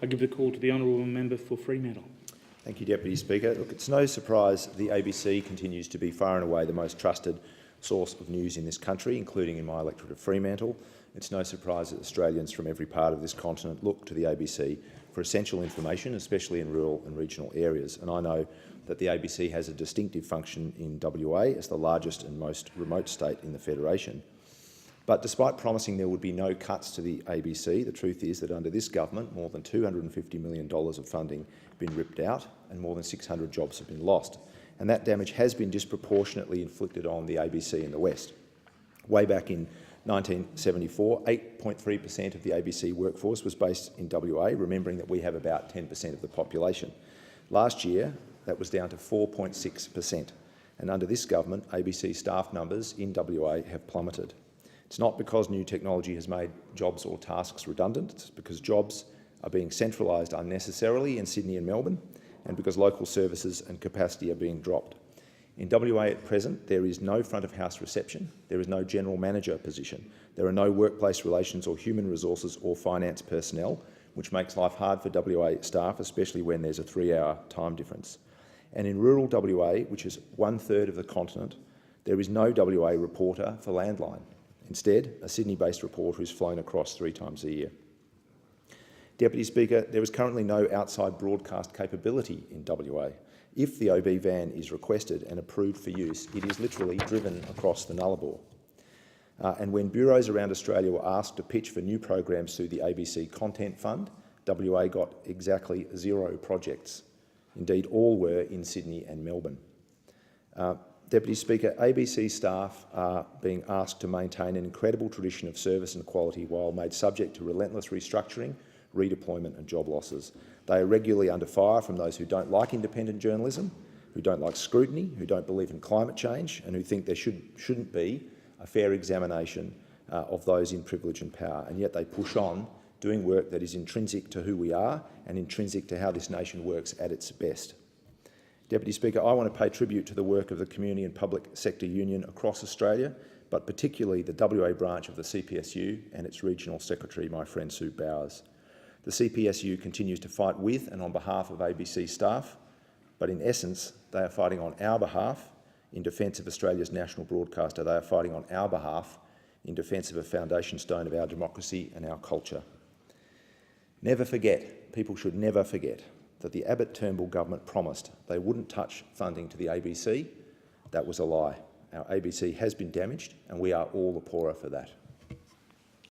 I give the call to the honourable member for Fremantle. Thank you, Deputy Speaker. Look, it's no surprise the ABC continues to be far and away the most trusted source of news in this country, including in my electorate of Fremantle. It's no surprise that Australians from every part of this continent look to the ABC for essential information, especially in rural and regional areas. And I know that the ABC has a distinctive function in WA as the largest and most remote state in the Federation. But despite promising there would be no cuts to the ABC, the truth is that under this government, more than $250 million of funding have been ripped out and more than 600 jobs have been lost. And that damage has been disproportionately inflicted on the ABC in the West. Way back in 1974, 8.3% of the ABC workforce was based in WA, remembering that we have about 10% of the population. Last year, that was down to 4.6%. And under this government, ABC staff numbers in WA have plummeted. It's not because new technology has made jobs or tasks redundant, it's because jobs are being centralised unnecessarily in Sydney and Melbourne, and because local services and capacity are being dropped. In WA at present, there is no front-of-house reception, there is no general manager position, there are no workplace relations or human resources or finance personnel, which makes life hard for WA staff, especially when there's a 3-hour time difference. And in rural WA, which is 1/3 of the continent, there is no WA reporter for Landline. Instead, a Sydney-based reporter is flown across 3 times a year. Deputy Speaker, there is currently no outside broadcast capability in WA. If the OB van is requested and approved for use, it is literally driven across the Nullarbor. And when bureaus around Australia were asked to pitch for new programs through the ABC Content Fund, WA got exactly 0 projects. Indeed, all were in Sydney and Melbourne. Deputy Speaker, ABC staff are being asked to maintain an incredible tradition of service and quality while made subject to relentless restructuring, redeployment and job losses. They are regularly under fire from those who don't like independent journalism, who don't like scrutiny, who don't believe in climate change and who think there shouldn't be a fair examination of those in privilege and power. And yet they push on, doing work that is intrinsic to who we are and intrinsic to how this nation works at its best. Deputy Speaker, I want to pay tribute to the work of the Community and Public Sector Union across Australia, but particularly the WA branch of the CPSU and its regional secretary, my friend Sue Bowers. The CPSU continues to fight with and on behalf of ABC staff, but in essence, they are fighting on our behalf in defence of Australia's national broadcaster. They are fighting on our behalf in defence of a foundation stone of our democracy and our culture. Never forget, people should never forget, that the Abbott-Turnbull government promised they wouldn't touch funding to the ABC. That was a lie. Our ABC has been damaged and we are all the poorer for that.